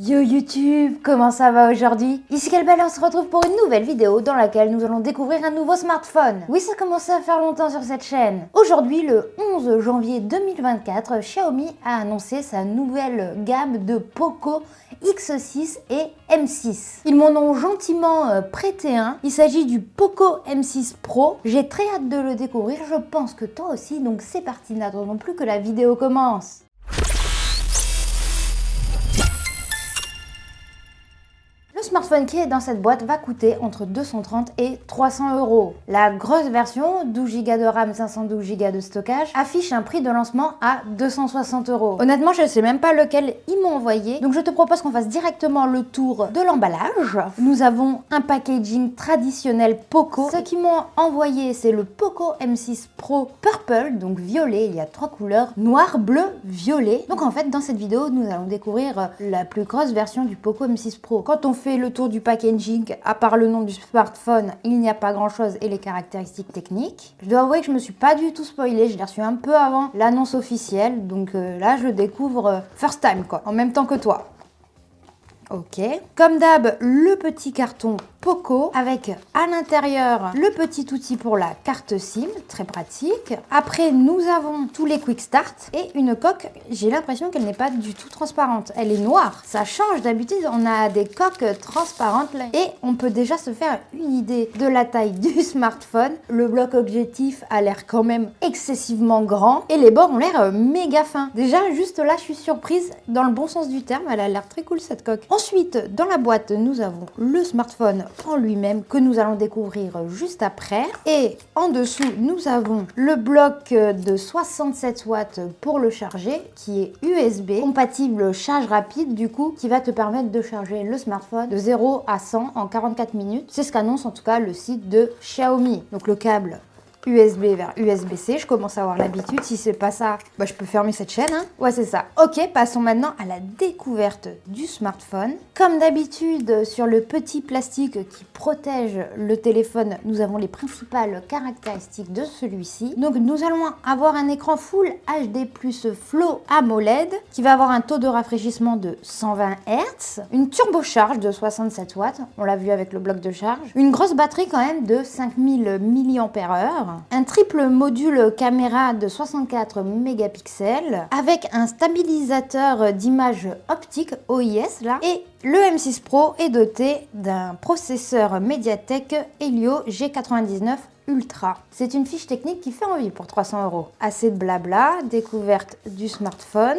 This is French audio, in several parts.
Yo YouTube, comment ça va aujourd'hui? Ici Kelbel, on se retrouve pour une nouvelle vidéo dans laquelle nous allons découvrir un nouveau smartphone. Oui, ça commence à faire longtemps sur cette chaîne. Aujourd'hui, le 11 janvier 2024, Xiaomi a annoncé sa nouvelle gamme de Poco X6 et M6. Ils m'en ont gentiment prêté un. Il s'agit du Poco M6 Pro. J'ai très hâte de le découvrir, je pense que toi aussi, donc c'est parti, n'attendons plus que la vidéo commence. Le smartphone qui est dans cette boîte va coûter entre 230 et 300 €. La grosse version, 12 Go de RAM, 512 Go de stockage, affiche un prix de lancement à 260 €. Honnêtement, je ne sais même pas lequel ils m'ont envoyé, donc je te propose qu'on fasse directement le tour de l'emballage. Nous avons un packaging traditionnel Poco. Ce qu'ils m'ont envoyé, c'est le Poco M6 Pro Purple, donc violet. Il y a 3 couleurs, noir, bleu, violet. Donc en fait, dans cette vidéo, nous allons découvrir la plus grosse version du Poco M6 Pro. Quand on fait le tour du packaging, à part le nom du smartphone, il n'y a pas grand chose et les caractéristiques techniques. Je dois avouer que je me suis pas du tout spoilée, je l'ai reçu un peu avant l'annonce officielle, donc là je découvre first time quoi, en même temps que toi. Ok. Comme d'hab, le petit carton Poco avec à l'intérieur le petit outil pour la carte SIM, très pratique. Après, nous avons tous les quick start et une coque, j'ai l'impression qu'elle n'est pas du tout transparente. Elle est noire. Ça change d'habitude, on a des coques transparentes là, et on peut déjà se faire une idée de la taille du smartphone. Le bloc objectif a l'air quand même excessivement grand et les bords ont l'air méga fins. Déjà, juste là, je suis surprise dans le bon sens du terme. Elle a l'air très cool cette coque. Ensuite, dans la boîte, nous avons le smartphone en lui-même que nous allons découvrir juste après. Et en dessous, nous avons le bloc de 67 watts pour le charger qui est USB, compatible charge rapide du coup, qui va te permettre de charger le smartphone de 0 à 100 en 44 minutes. C'est ce qu'annonce en tout cas le site de Xiaomi. Donc le câble USB vers USB-C, je commence à avoir l'habitude, si c'est pas ça, bah je peux fermer cette chaîne, hein. Ouais c'est ça. Ok, passons maintenant à la découverte du smartphone. Comme d'habitude, sur le petit plastique qui protège le téléphone, nous avons les principales caractéristiques de celui-ci. Donc nous allons avoir un écran Full HD plus Flow AMOLED qui va avoir un taux de rafraîchissement de 120 Hz, une turbocharge de 67 watts, on l'a vu avec le bloc de charge, une grosse batterie quand même de 5000 mAh, un triple module caméra de 64 mégapixels avec un stabilisateur d'image optique OIS là, et le M6 Pro est doté d'un processeur Mediatek Helio G99 Ultra. C'est une fiche technique qui fait envie pour 300 €. Assez de blabla, découverte du smartphone.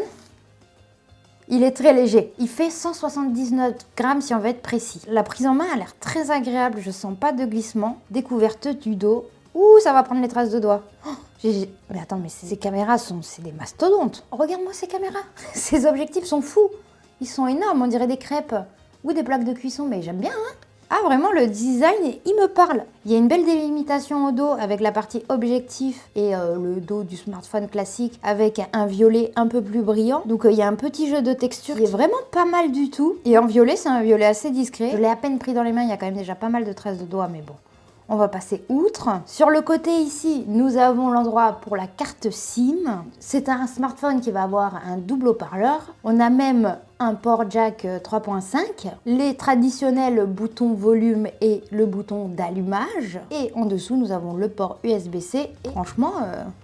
Il est très léger, il fait 179 grammes si on veut être précis. La prise en main a l'air très agréable, je sens pas de glissement. Découverte du dos. Ouh, ça va prendre les traces de doigts. Oh, mais attends, mais ces caméras c'est des mastodontes. Regarde-moi ces caméras. Ces objectifs sont fous. Ils sont énormes, on dirait des crêpes ou des plaques de cuisson, mais j'aime bien, hein. Ah, vraiment, le design, il me parle. Il y a une belle délimitation au dos avec la partie objectif et le dos du smartphone classique avec un violet un peu plus brillant. Donc, il y a un petit jeu de texture qui est vraiment pas mal du tout. Et en violet, c'est un violet assez discret. Je l'ai à peine pris dans les mains, il y a quand même déjà pas mal de traces de doigts, mais bon. On va passer outre. Sur le côté ici, nous avons l'endroit pour la carte SIM. C'est un smartphone qui va avoir un double haut-parleur. On a même un port jack 3.5, les traditionnels boutons volume et le bouton d'allumage. Et en dessous, nous avons le port USB-C. Et franchement,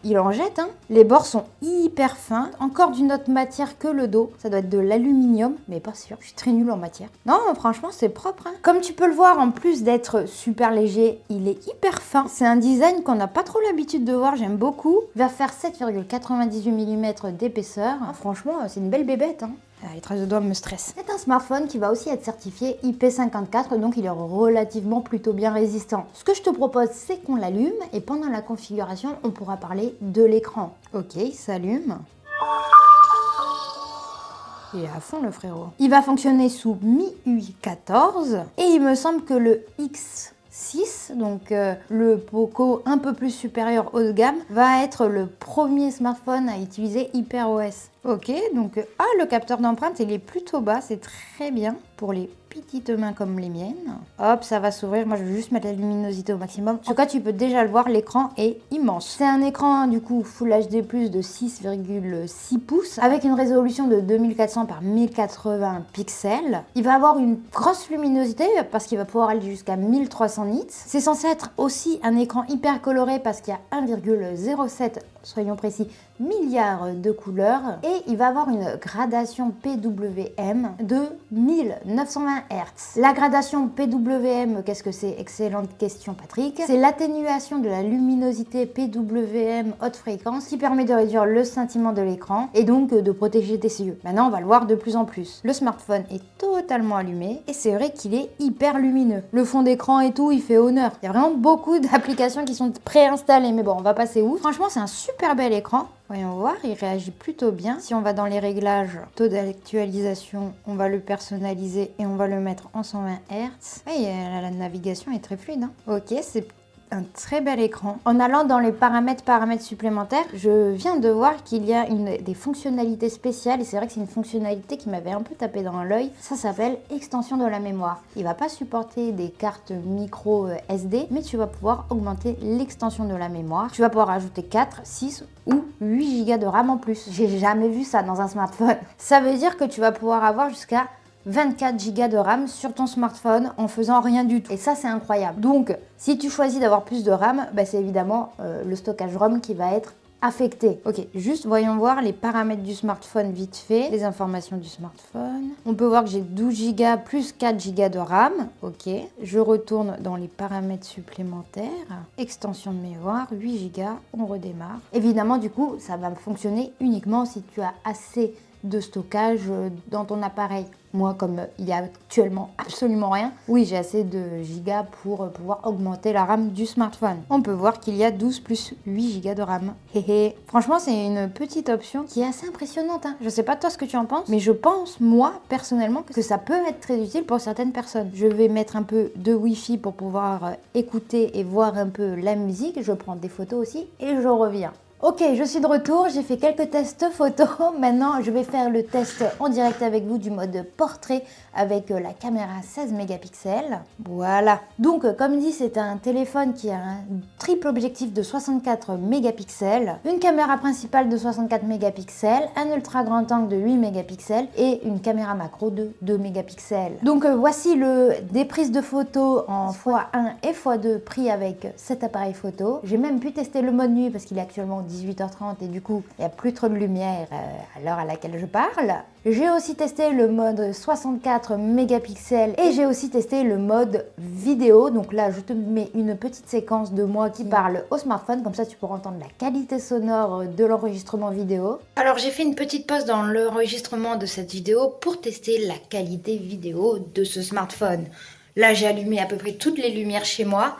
il en jette, hein. Les bords sont hyper fins, encore d'une autre matière que le dos. Ça doit être de l'aluminium, mais pas sûr. Je suis très nulle en matière. Non, franchement, c'est propre, hein. Comme tu peux le voir, en plus d'être super léger, il est hyper fin. C'est un design qu'on n'a pas trop l'habitude de voir, j'aime beaucoup. Il va faire 7,98 mm d'épaisseur. Ah, franchement, c'est une belle bébête, hein. Ah, les traces de doigts me stressent. C'est un smartphone qui va aussi être certifié IP54, donc il est relativement plutôt bien résistant. Ce que je te propose, c'est qu'on l'allume et pendant la configuration, on pourra parler de l'écran. Ok, il s'allume. Il est à fond le frérot. Il va fonctionner sous MIUI 14 et il me semble que le X6, donc le Poco un peu plus supérieur haut de gamme, va être le premier smartphone à utiliser HyperOS. Ok, donc le capteur d'empreinte, il est plutôt bas, c'est très bien pour les petites mains comme les miennes. Hop, ça va s'ouvrir. Moi, je vais juste mettre la luminosité au maximum. En tout cas, tu peux déjà le voir, l'écran est immense. C'est un écran, du coup, Full HD+, de 6,6 pouces, avec une résolution de 2400 par 1080 pixels. Il va avoir une grosse luminosité, parce qu'il va pouvoir aller jusqu'à 1300 nits. C'est censé être aussi un écran hyper coloré, parce qu'il y a 1,07, soyons précis, milliards de couleurs. Et il va avoir une gradation PWM de 1920 Hz. La gradation PWM, qu'est-ce que c'est? Excellente question, Patrick. C'est l'atténuation de la luminosité PWM haute fréquence qui permet de réduire le scintillement de l'écran et donc de protéger tes yeux. Maintenant, on va le voir de plus en plus. Le smartphone est totalement allumé et c'est vrai qu'il est hyper lumineux. Le fond d'écran et tout, il fait honneur. Il y a vraiment beaucoup d'applications qui sont préinstallées, mais bon, on va passer outre. Franchement, c'est un super bel écran. Voyons voir, il réagit plutôt bien. Si on va dans les réglages, taux d'actualisation, on va le personnaliser et on va le mettre en 120 Hz. Et la navigation est très fluide. Ok, c'est un très bel écran. En allant dans les paramètres supplémentaires, je viens de voir qu'il y a des fonctionnalités spéciales et c'est vrai que c'est une fonctionnalité qui m'avait un peu tapé dans l'œil. Ça s'appelle extension de la mémoire. Il va pas supporter des cartes micro SD, mais tu vas pouvoir augmenter l'extension de la mémoire. Tu vas pouvoir ajouter 4, 6 ou 8 Go de RAM en plus. J'ai jamais vu ça dans un smartphone. Ça veut dire que tu vas pouvoir avoir jusqu'à 24 Go de RAM sur ton smartphone en faisant rien du tout. Et ça, c'est incroyable. Donc, si tu choisis d'avoir plus de RAM, bah, c'est évidemment le stockage ROM qui va être affecté. Ok, juste voyons voir les paramètres du smartphone vite fait, les informations du smartphone. On peut voir que j'ai 12 Go plus 4 Go de RAM. Ok, je retourne dans les paramètres supplémentaires. Extension de mémoire, 8 Go, on redémarre. Évidemment, du coup, ça va fonctionner uniquement si tu as assez de stockage dans ton appareil. Moi, comme il y a actuellement absolument rien, oui, j'ai assez de gigas pour pouvoir augmenter la RAM du smartphone. On peut voir qu'il y a 12 plus 8 gigas de RAM. Franchement, c'est une petite option qui est assez impressionnante. Je sais pas toi ce que tu en penses, mais je pense, moi, personnellement, que ça peut être très utile pour certaines personnes. Je vais mettre un peu de Wi-Fi pour pouvoir écouter et voir un peu la musique. Je prends des photos aussi et je reviens. Ok, je suis de retour, j'ai fait quelques tests photos. Maintenant, je vais faire le test en direct avec vous du mode portrait avec la caméra 16 mégapixels. Voilà. Donc, comme dit, c'est un téléphone qui a un triple objectif de 64 mégapixels, une caméra principale de 64 mégapixels, un ultra grand angle de 8 mégapixels et une caméra macro de 2 mégapixels. Donc, voici des prises de photos en x1 et x2 pris avec cet appareil photo. J'ai même pu tester le mode nuit parce qu'il est actuellement 18h30 et du coup il n'y a plus trop de lumière à l'heure à laquelle je parle. J'ai aussi testé le mode 64 mégapixels et j'ai aussi testé le mode vidéo. Donc là je te mets une petite séquence de moi qui parle au smartphone, comme ça tu pourras entendre la qualité sonore de l'enregistrement vidéo. Alors j'ai fait une petite pause dans l'enregistrement de cette vidéo pour tester la qualité vidéo de ce smartphone. Là j'ai allumé à peu près toutes les lumières chez moi.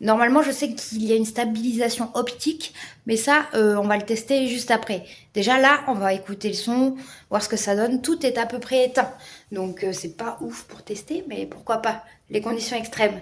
Normalement, je sais qu'il y a une stabilisation optique, mais ça, on va le tester juste après. Déjà là, on va écouter le son, voir ce que ça donne. Tout est à peu près éteint, donc c'est pas ouf pour tester, mais pourquoi pas, les conditions extrêmes.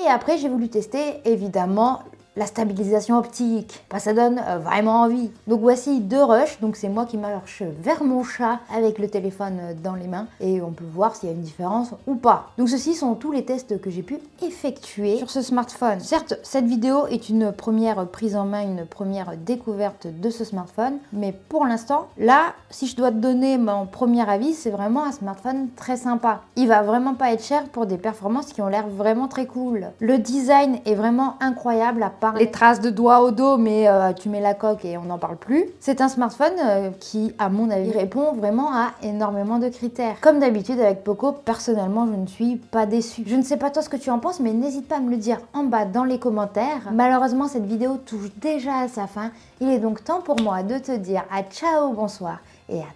Et après, j'ai voulu tester, évidemment, la stabilisation optique. Bah, ça donne vraiment envie. Donc voici deux rushs. Donc c'est moi qui marche vers mon chat avec le téléphone dans les mains. Et on peut voir s'il y a une différence ou pas. Donc ceci sont tous les tests que j'ai pu effectuer sur ce smartphone. Certes, cette vidéo est une première prise en main, une première découverte de ce smartphone. Mais pour l'instant, là, si je dois te donner mon premier avis, c'est vraiment un smartphone très sympa. Il va vraiment pas être cher pour des performances qui ont l'air vraiment très cool. Le design est vraiment incroyable, à part les traces de doigts au dos, mais tu mets la coque et on n'en parle plus. C'est un smartphone qui, à mon avis, répond vraiment à énormément de critères. Comme d'habitude avec Poco, personnellement, je ne suis pas déçue. Je ne sais pas toi ce que tu en penses, mais n'hésite pas à me le dire en bas dans les commentaires. Malheureusement, cette vidéo touche déjà à sa fin. Il est donc temps pour moi de te dire à ciao, bonsoir et à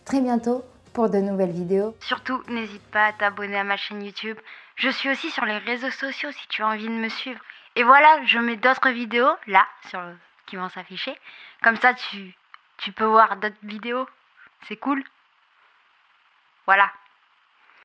très bientôt pour de nouvelles vidéos. Surtout, n'hésite pas à t'abonner à ma chaîne YouTube. Je suis aussi sur les réseaux sociaux si tu as envie de me suivre. Et voilà, je mets d'autres vidéos là qui vont s'afficher. Comme ça, tu peux voir d'autres vidéos. C'est cool. Voilà.